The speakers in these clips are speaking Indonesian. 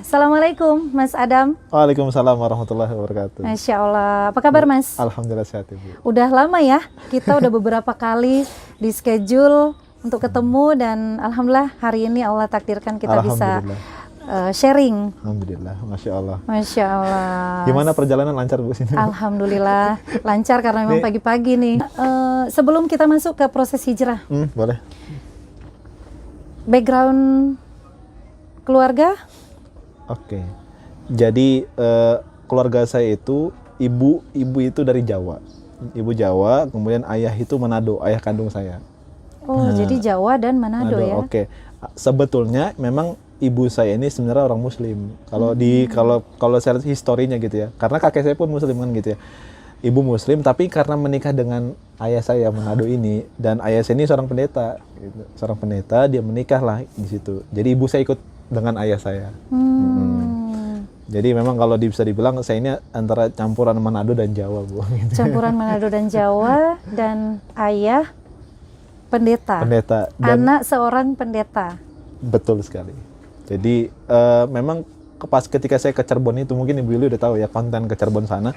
Assalamualaikum Mas Adam. Waalaikumsalam warahmatullahi wabarakatuh. Masya Allah, apa kabar Mas? Alhamdulillah sehat Ibu. Udah lama ya, kita udah beberapa kali di schedule untuk ketemu dan Alhamdulillah hari ini Allah takdirkan kita bisa sharing. Alhamdulillah, Masya Allah. Masya Allah. Gimana perjalanan, lancar Bu sini? Alhamdulillah lancar karena memang pagi-pagi nih. Sebelum kita masuk ke proses hijrah, Boleh. Background keluarga? Oke. Jadi keluarga saya itu ibu itu dari Jawa. Ibu Jawa, kemudian ayah itu Manado, ayah kandung saya. Oh, jadi Jawa dan Manado ya? Oke. Sebetulnya memang ibu saya ini sebenarnya orang Muslim. Kalau saya lihat historinya gitu ya. Karena kakek saya pun Muslim kan gitu ya. Ibu Muslim, tapi karena menikah dengan ayah saya Manado ini, dan ayah saya ini seorang pendeta, gitu. Seorang pendeta, dia menikah lah di situ. Jadi ibu saya ikut dengan ayah saya. Jadi memang kalau bisa dibilang saya ini antara campuran Manado dan Jawa, Bu. Gitu. Campuran Manado dan Jawa, dan ayah pendeta. Pendeta. Anak seorang pendeta. Betul sekali. Jadi memang pas ketika saya ke Cirebon itu, mungkin Ibu Yuli udah tahu ya konten ke Cirebon sana.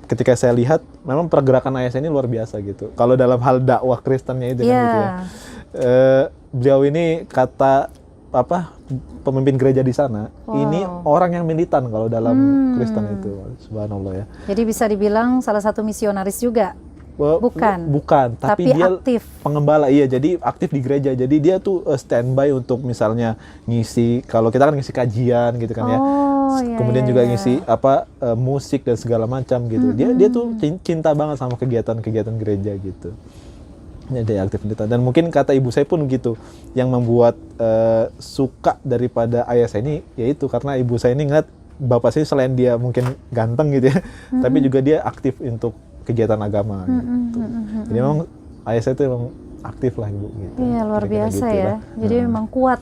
Ketika saya lihat, memang pergerakan ayah saya ini luar biasa gitu. Kalau dalam hal dakwah Kristennya itu kan gitu ya. Beliau ini kata pemimpin gereja di sana, ini orang yang militan kalau dalam Kristen itu, subhanallah ya. Jadi bisa dibilang salah satu misionaris juga? Bukan, tapi dia aktif. Pengembala, iya. Jadi aktif di gereja. Jadi dia tuh standby untuk misalnya ngisi, kalau kita kan ngisi kajian gitu kan ya. Kemudian juga ngisi musik dan segala macam gitu. Dia tuh cinta banget sama kegiatan-kegiatan gereja gitu. Jadi aktif pendeta, dan mungkin kata ibu saya pun gitu, yang membuat suka daripada ayah saya ini, yaitu karena ibu saya ini ngeliat bapak saya selain dia mungkin ganteng gitu ya, tapi juga dia aktif untuk kegiatan agama gitu. Jadi memang ayah saya itu memang aktif lah Ibu gitu. Iya, luar biasa gitu, ya. Jadi memang kuat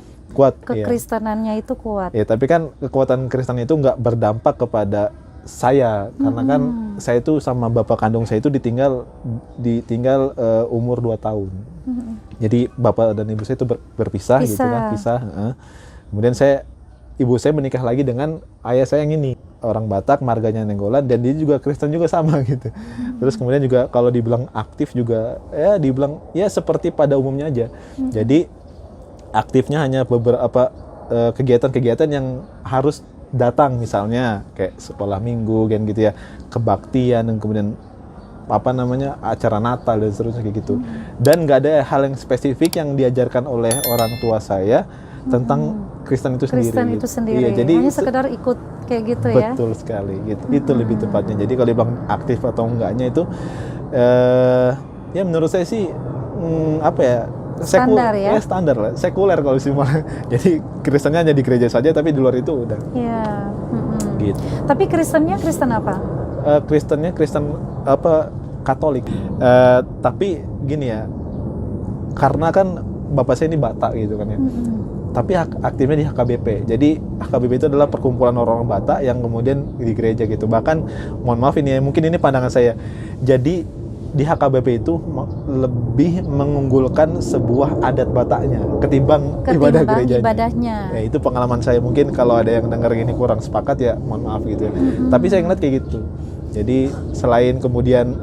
kekristenannya itu kuat. Ya, tapi kan kekuatan Kristen itu nggak berdampak kepada saya, karena kan saya itu sama bapak kandung saya itu ditinggal umur 2 tahun. Jadi bapak dan ibu saya itu berpisah gitu kan, pisah. Kemudian ibu saya menikah lagi dengan ayah saya yang ini, orang Batak, marganya Nenggolan, dan dia juga Kristen juga sama gitu. Terus kemudian juga kalau dibilang aktif juga, ya dibilang ya seperti pada umumnya aja. Jadi aktifnya hanya beberapa kegiatan-kegiatan yang harus datang, misalnya kayak sekolah minggu kan gitu ya, kebaktian, dan kemudian acara Natal dan seterusnya kayak gitu. Dan nggak ada hal yang spesifik yang diajarkan oleh orang tua saya tentang Kristen itu sendiri. Iya, jadi hanya sekedar ikut kayak gitu ya. Betul sekali gitu. Itu lebih tepatnya. Jadi kalau dibilang aktif atau enggaknya itu ya menurut saya sih standar ya? Standar lah, sekuler kalau sih malah. Jadi Kristennya hanya di gereja saja, tapi di luar itu udah. Iya. Gitu. Tapi Kristennya Kristen apa? Kristennya Kristen Katolik. Tapi gini ya, karena kan bapak saya ini Batak gitu kan ya. Tapi aktifnya di HKBP. Jadi HKBP itu adalah perkumpulan orang-orang Batak yang kemudian di gereja gitu. Bahkan, mohon maaf ini ya, mungkin ini pandangan saya. Jadi di HKBP itu lebih mengunggulkan sebuah adat Bataknya ketimbang ibadah gerejanya. Ya, itu pengalaman saya. Mungkin kalau ada yang dengar ini kurang sepakat ya mohon maaf gitu ya. Tapi saya ngeliat kayak gitu. Jadi selain kemudian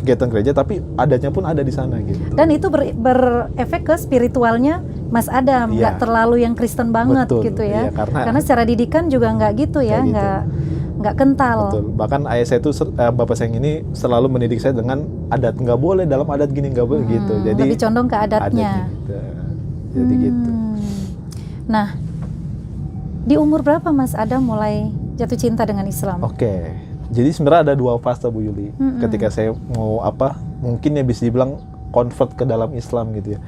kegiatan gereja, tapi adatnya pun ada di sana gitu. Dan itu berefek ke spiritualnya Mas Adam, nggak terlalu yang Kristen banget. Betul, gitu ya. Iya, karena secara didikan juga nggak gitu ya, nggak kental. Betul. Bahkan ayah saya itu, bapak saya ini selalu mendidik saya dengan adat, nggak boleh dalam adat gini, nggak boleh gitu. Jadi lebih condong ke adatnya. Gitu. Jadi gitu. Nah, di umur berapa Mas Adam mulai jatuh cinta dengan Islam? Oke. Jadi sebenarnya ada 2 fase Bu Yuli. Ketika saya mau mungkin ya bisa dibilang convert ke dalam Islam gitu ya.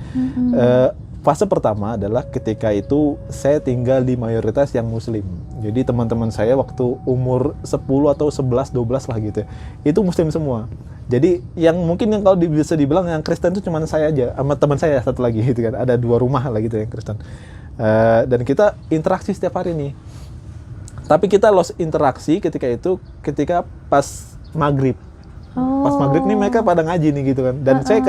Fase pertama adalah ketika itu saya tinggal di mayoritas yang Muslim. Jadi teman-teman saya waktu umur 10 atau 11, 12 lah gitu ya, itu Muslim semua. Jadi yang mungkin yang kalau bisa dibilang yang Kristen itu cuma saya aja, sama teman saya satu lagi gitu kan. Ada 2 rumah lah gitu yang Kristen. Dan kita interaksi setiap hari nih. Tapi kita lost interaksi ketika pas maghrib. Pas maghrib nih mereka pada ngaji nih gitu kan. Dan saya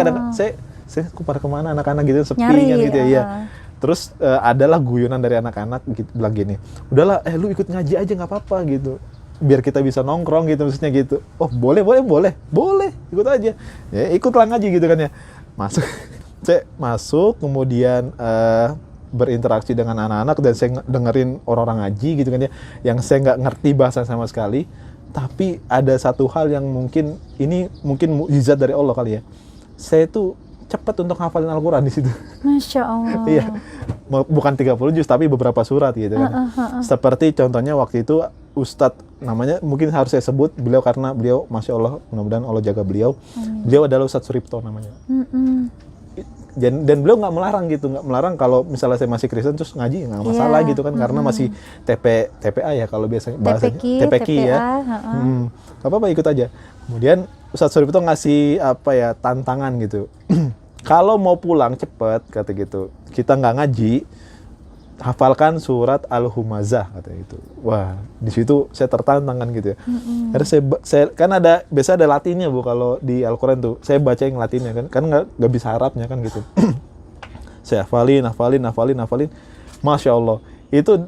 pada kemana anak-anak gitu sepi kan gitu ya. Terus adalah guyonan dari anak-anak gitu, bilang gini, udahlah lu ikut ngaji aja nggak apa-apa gitu, biar kita bisa nongkrong gitu, maksudnya gitu. Oh boleh ikut aja ya, ikutlah ngaji gitu kan ya. Saya masuk kemudian berinteraksi dengan anak-anak, dan saya dengerin orang-orang ngaji gitu kan ya, yang saya nggak ngerti bahasa sama sekali. Tapi ada satu hal yang mungkin mukjizat dari Allah kali ya, saya tuh cepat untuk hafalin Al-Quran di situ. Masya Allah. Iya, bukan 30 juz tapi beberapa surat gitu kan. Seperti contohnya waktu itu Ustadz, namanya mungkin harus saya sebut beliau karena beliau Masya Allah, mudah-mudahan Allah jaga beliau. Beliau adalah Ustadz Suripto namanya. Dan beliau nggak melarang kalau misalnya saya masih Kristen terus ngaji, nggak masalah gitu kan, karena masih TPA ya kalau biasanya bahasanya, TPQ ya. Gak apa-apa, ikut aja. Kemudian Ustadz Suripto ngasih tantangan gitu. Kalau mau pulang cepet kata gitu, kita nggak ngaji, hafalkan surat Al-Humazah kata itu. Wah, di situ saya tertantang kan gitu ya. Karena saya kan biasa ada latinnya Bu kalau di Al-Quran tuh. Saya baca yang latinnya kan nggak bisa Arabnya kan gitu. Saya hafalin. Masya Allah, itu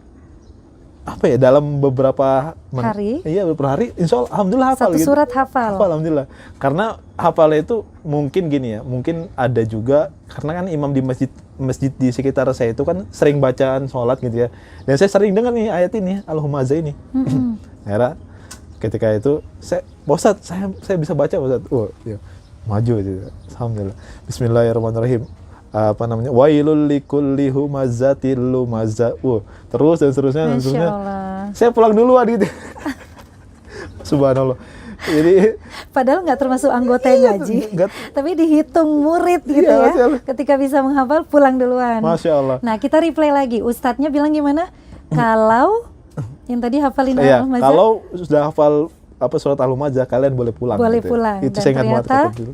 dalam beberapa hari? Iya, beberapa hari, insya Allah, alhamdulillah hafal. Satu surat hafal. Alhamdulillah. Karena hafalnya itu mungkin gini ya, mungkin ada juga karena kan imam di masjid di sekitar saya itu kan sering bacaan sholat gitu ya. Dan saya sering dengar nih ayat ini, Al-Humazah ini. Akhirnya ketika itu Ustadz, saya bisa baca Ustadz. Ya, maju gitu. Alhamdulillah. Bismillahirrahmanirrahim. Wailul likulli humazatil lumazah. Terus dan seterusnya. Saya pulang duluan gitu. Subhanallah. Jadi padahal nggak termasuk anggota yang ngaji, tapi dihitung murid gitu ya. Ketika bisa menghafal pulang duluan. Masya Allah. Nah, kita replay lagi. Ustadznya bilang gimana? Kalau yang tadi hafalin Al-Humazah. Kalau sudah hafal surat Al-Humazah, kalian boleh pulang. Boleh gitu pulang. Itu saya ingat banget dulu.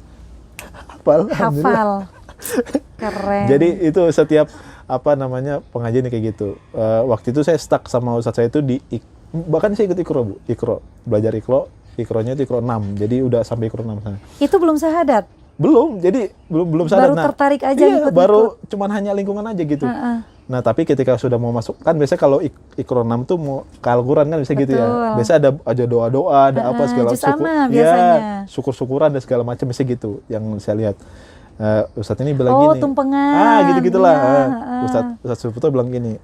Hafal. Keren. Jadi itu setiap pengajian kayak gitu. Waktu itu saya stuck sama ustadz saya itu bahkan saya ikut Iqro, belajar Iqronya itu Iqro 6. Jadi udah sampai Iqro 6 sana. Itu belum syahadat? Belum. Jadi belum syahadat. Baru tertarik aja ikut-ikut. Baru cuman hanya lingkungan aja gitu. Nah, tapi ketika sudah mau masuk, kan biasanya kalau Iqro 6 tuh mau ke Al-Quran kan bisa gitu ya. Biasa ada aja doa-doa, ada apa segala syukur-syukuran dan segala macam bisa gitu yang saya lihat. Ustadz ini bilang gini. Tumpengan. Gitu-gitulah. Ustadz Suripto bilang gini.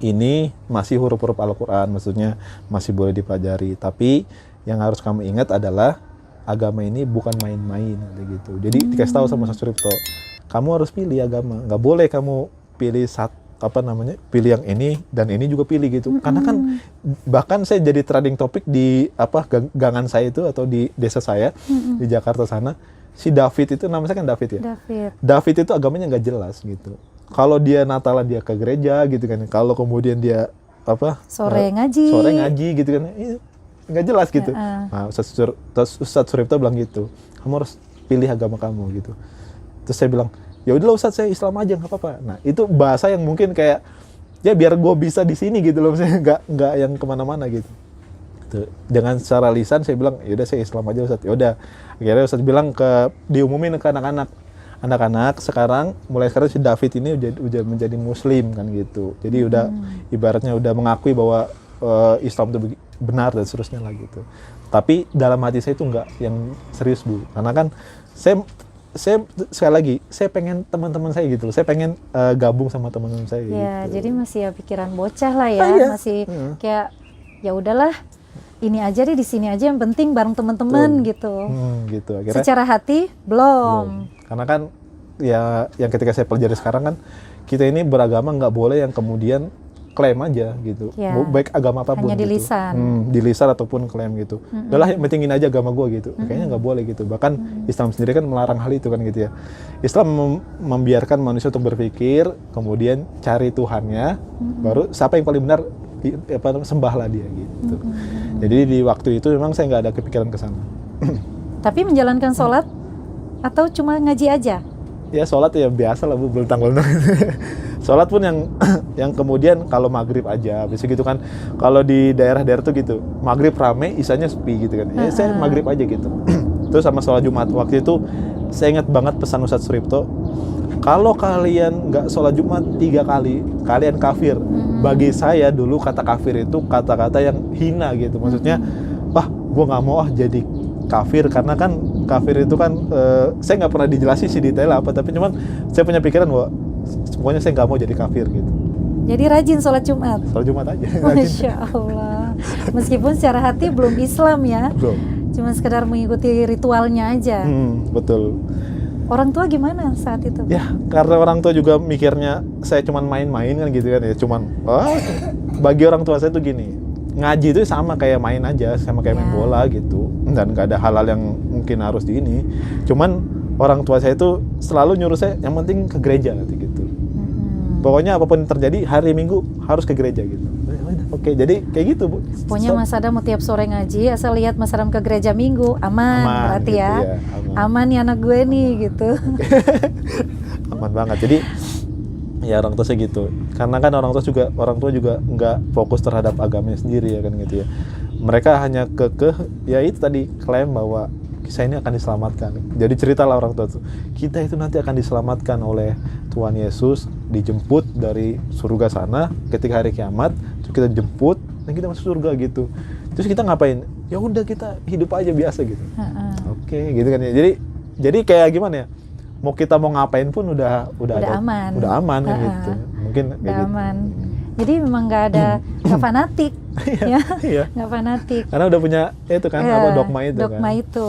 Ini masih huruf-huruf Al-Quran, maksudnya masih boleh dipelajari. Tapi yang harus kamu ingat adalah agama ini bukan main-main gitu. Jadi dikasih tahu sama Ustadz Suripto, kamu harus pilih agama. Nggak boleh kamu pilih pilih yang ini dan ini juga pilih gitu. Karena kan bahkan saya jadi trending topik di gangan saya itu atau di desa saya di Jakarta sana. Si David itu, namanya kan David ya. David itu agamanya nggak jelas gitu. Kalau dia Natalan dia ke gereja gitu kan. Kalau kemudian dia sore ngaji gitu kan. Nggak jelas gitu. Nah, Ustadz Suripto bilang gitu. Kamu harus pilih agama kamu gitu. Terus saya bilang, ya udahlah Ustadz, saya Islam aja nggak apa-apa. Nah, itu bahasa yang mungkin kayak ya biar gue bisa di sini gitu loh, misalnya nggak yang kemana-mana gitu. Dengan secara lisan saya bilang, yaudah saya Islam aja Ustadz. Yaudah, akhirnya Ustadz bilang diumumin ke anak-anak sekarang, mulai sekarang si David ini udah menjadi Muslim kan gitu. Jadi udah ibaratnya udah mengakui bahwa Islam itu benar dan seterusnya lah gitu. Tapi dalam hati saya itu nggak yang serius Bu, karena kan saya sekali lagi saya pengen teman-teman saya gitu, saya pengen gabung sama teman-teman saya. Ya, gitu. jadi masih pikiran bocah lah ya, masih kayak ya udahlah. Ini aja deh, di sini aja yang penting bareng teman-teman gitu. Gitu. Akhirnya, secara hati belum. Karena kan ya yang ketika saya pelajari sekarang kan kita ini beragama nggak boleh yang kemudian klaim aja gitu. Ya. Baik agama apapun. Hanya di gitu. lisan. Di lisan ataupun klaim gitu. Udahlah yang pentingin aja agama gue gitu. Kayaknya nggak boleh gitu. Bahkan Islam sendiri kan melarang hal itu kan gitu ya. Islam membiarkan manusia untuk berpikir, kemudian cari Tuhannya, baru siapa yang paling benar sembahlah dia gitu. Jadi di waktu itu memang saya nggak ada kepikiran ke sana. Tapi menjalankan sholat atau cuma ngaji aja? Ya sholat ya biasa lah Bu, belum tanggal. Sholat pun yang kemudian kalau maghrib aja, biasa gitu kan. Kalau di daerah-daerah tuh gitu, maghrib rame, isanya sepi gitu kan. Ya saya maghrib aja gitu. Terus sama sholat Jumat waktu itu saya ingat banget pesan Ustadz Suripto. kalau kalian nggak sholat Jumat 3 kali, kalian kafir. Bagi saya dulu kata kafir itu kata-kata yang hina gitu. Maksudnya, wah, gue nggak mau jadi kafir, karena kan kafir itu kan saya nggak pernah dijelasin sih detail apa, tapi cuman saya punya pikiran bahwa pokoknya saya nggak mau jadi kafir gitu. Jadi rajin sholat Jumat. Sholat Jumat aja. Masya Allah. Meskipun secara hati belum Islam ya. Belum. Cuma sekedar mengikuti ritualnya aja. Betul. Orang tua gimana saat itu? Ya, karena orang tua juga mikirnya saya cuman main-main kan gitu kan ya. Cuman, bagi orang tua saya tuh gini, ngaji itu sama kayak main aja, sama kayak main bola gitu. Dan gak ada hal-hal yang mungkin harus di ini. Cuman orang tua saya itu selalu nyuruh saya, yang penting ke gereja gitu. Pokoknya apapun yang terjadi, hari Minggu harus ke gereja gitu. Oke, jadi kayak gitu, Bu. Pokoknya Mas Adam mau tiap sore ngaji, asal lihat Mas Adam ke gereja Minggu, aman berarti gitu ya. Aman nih anak gue nih gitu. Aman banget. Jadi ya orang tua saya gitu. Karena kan orang tua juga nggak fokus terhadap agamanya sendiri ya kan gitu ya. Mereka hanya ya itu tadi klaim bahwa saya ini akan diselamatkan. Jadi ceritalah orang tua tuh, kita itu nanti akan diselamatkan oleh Tuhan Yesus, dijemput dari surga sana ketika hari kiamat, terus kita jemput dan kita masuk surga gitu. Terus kita ngapain? Ya udah kita hidup aja biasa gitu. Oke, gitu kan ya. Jadi kayak gimana ya? Mau kita mau ngapain pun udah aman. Udah aman kan gitu. Mungkin udah kayak aman. Gitu. Jadi memang nggak fanatik, ya, nggak fanatik. Karena udah punya itu kan dogma itu. Dogma itu.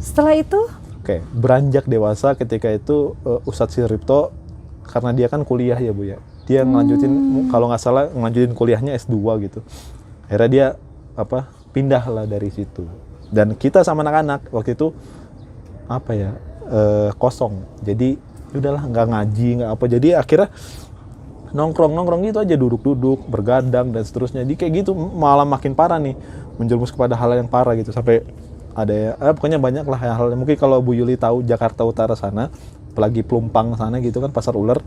Setelah itu? Oke, beranjak dewasa ketika itu Ustadz Siripto, karena dia kan kuliah ya Bu ya. Dia ngelanjutin, kalau nggak salah ngelanjutin kuliahnya S2 gitu. Akhirnya dia pindah lah dari situ. Dan kita sama anak-anak waktu itu kosong. Jadi udahlah nggak ngaji nggak apa. Jadi akhirnya nongkrong gitu aja, duduk-duduk, bergadang dan seterusnya. Jadi kayak gitu malah makin parah nih, menjerumus kepada hal yang parah gitu. Sampai ada pokoknya banyak lah hal-hal. Mungkin kalau Bu Yuli tahu Jakarta Utara sana, apalagi Pelumpang sana gitu kan, Pasar Ular,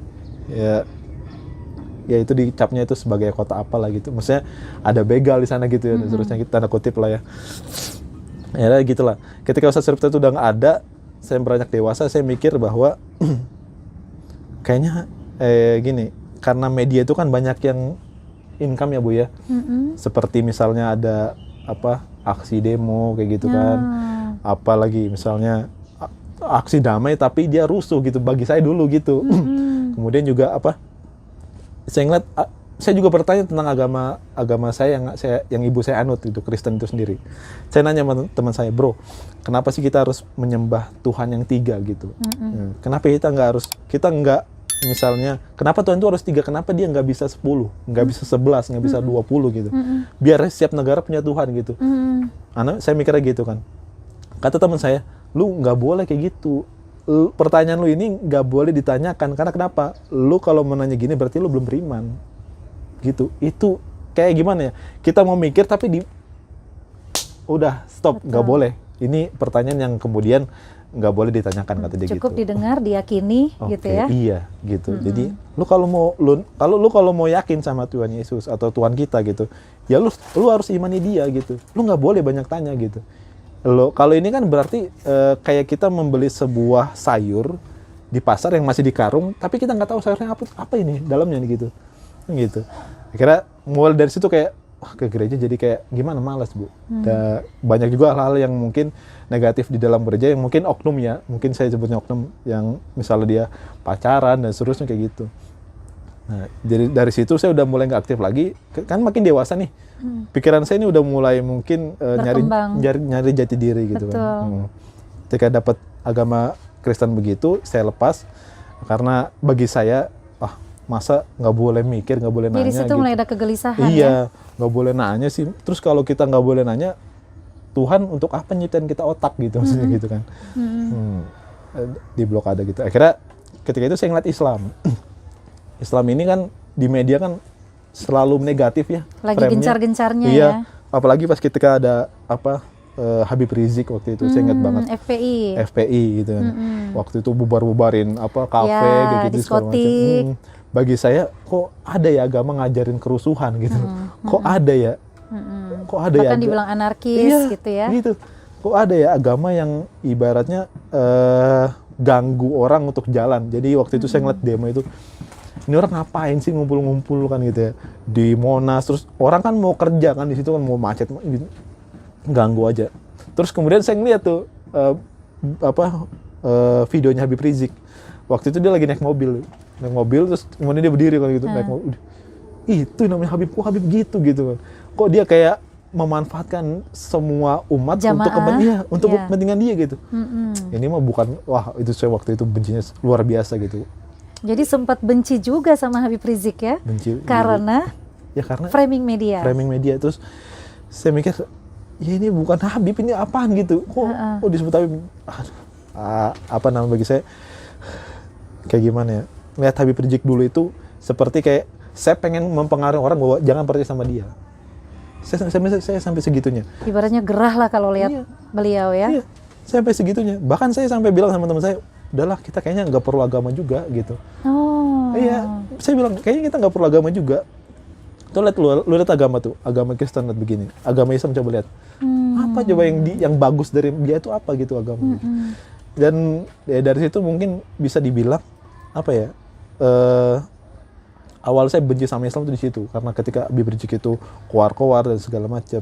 ya itu dicapnya itu sebagai kota apalah gitu. Maksudnya ada begal di sana gitu ya, dan seterusnya gitu, tanda kutip lah ya. Ya gitulah. Ketika Ustadz Siripto itu udah nggak ada, saya beranjak dewasa, saya mikir bahwa kayaknya gini, karena media itu kan banyak yang income ya Bu ya. Seperti misalnya ada aksi demo kayak gitu kan. Apalagi misalnya aksi damai tapi dia rusuh gitu, bagi saya dulu gitu. Kemudian juga saya ngeliat, saya juga bertanya tentang agama saya yang ibu saya anut itu, Kristen itu sendiri. Saya nanya sama teman saya, bro, kenapa sih kita harus menyembah Tuhan yang 3 gitu? Kenapa kita nggak misalnya, kenapa Tuhan itu harus 3? Kenapa dia nggak bisa 10, nggak bisa 11, nggak bisa 20 gitu? Biar setiap negara punya Tuhan gitu. Saya mikirnya gitu kan. Kata teman saya, lu nggak boleh kayak gitu. Pertanyaan lu ini nggak boleh ditanyakan, karena kenapa? Lu kalau menanya gini berarti lu belum beriman. Gitu. Itu kayak gimana ya? Kita mau mikir tapi udah stop, nggak boleh. Ini pertanyaan yang kemudian nggak boleh ditanyakan, kata dia. Cukup gitu. didengar, diyakini, gitu ya. Iya, gitu. Jadi lu kalau mau yakin sama Tuhan Yesus atau Tuhan kita gitu, ya lu harus imani dia gitu. Lu nggak boleh banyak tanya gitu. Kalau ini kan berarti kayak kita membeli sebuah sayur di pasar yang masih di karung, tapi kita nggak tahu sayurnya apa ini dalamnya nih gitu. Gitu. Akhirnya mulai dari situ kayak ke gereja jadi kayak gimana, malas Bu. Banyak juga hal-hal yang mungkin negatif di dalam gereja, yang mungkin oknum ya, mungkin saya sebutnya oknum, yang misalnya dia pacaran dan seterusnya kayak gitu. Nah, jadi dari situ saya udah mulai nggak aktif lagi, kan makin dewasa nih. Pikiran saya ini udah mulai mungkin nyari jati diri gitu. Betul. Kan. Ketika dapat agama Kristen begitu, saya lepas karena bagi saya masa nggak boleh mikir, nggak boleh nanya. Jadi situ gitu. mulai ada kegelisahan. Iya, nggak boleh nanya sih. Terus kalau kita nggak boleh nanya, Tuhan untuk apa nyiptain kita otak gitu, maksudnya gitu kan. Di blokade gitu. Akhirnya ketika itu saya ngeliat Islam. Islam ini kan di media kan selalu negatif ya. Lagi gencar-gencarnya iya, ya. Apalagi pas ketika ada Habib Rizik waktu itu, saya ingat banget. FPI gitu kan. Waktu itu bubar-bubarin kafe kayak gitu segala macam. Bagi saya kok ada ya agama ngajarin kerusuhan gitu. Kok ada ya? Kok ada bahkan dibilang anarkis gitu ya. Gitu. Kok ada ya agama yang ibaratnya ganggu orang untuk jalan. Jadi waktu itu saya ngeliat demo itu, ini orang ngapain sih ngumpul-ngumpul kan gitu ya di Monas, terus orang kan mau kerja kan di situ kan, mau macet, ganggu aja. Terus kemudian saya ngeliat tuh videonya Habib Rizik. Waktu itu dia lagi naik mobil terus kemudian dia berdiri kan gitu, naik mobil. Itu namanya Habib, kok Habib gitu. Kok dia kayak memanfaatkan semua umat untuk kepentingan dia gitu. Ini mah bukan, wah itu saya waktu itu bencinya luar biasa gitu. Jadi sempat benci juga sama Habib Rizik ya? Benci. Karena framing media. Terus saya mikir, ya ini bukan Habib, ini apaan gitu. Kok disebut Habib? Bagi saya kayak gimana ya? Lihat Habib Rizik dulu itu seperti kayak saya pengen mempengaruhi orang bahwa jangan percaya sama dia. Saya sampai segitunya. Ibaratnya gerah lah kalau lihat beliau ya. Iya, sampai segitunya. Bahkan saya sampai bilang sama teman saya, udahlah kita kayaknya nggak perlu agama juga gitu. Iya, saya bilang kayaknya kita nggak perlu agama juga. Tuh lihat lu lihat agama tuh, agama Kristen lihat begini, agama Islam coba lihat. Apa coba yang bagus dari dia itu apa gitu agama. Dan ya dari situ mungkin bisa dibilang awal saya benci sama Islam itu di situ, karena ketika Habib Rizik itu koar-koar dan segala macam.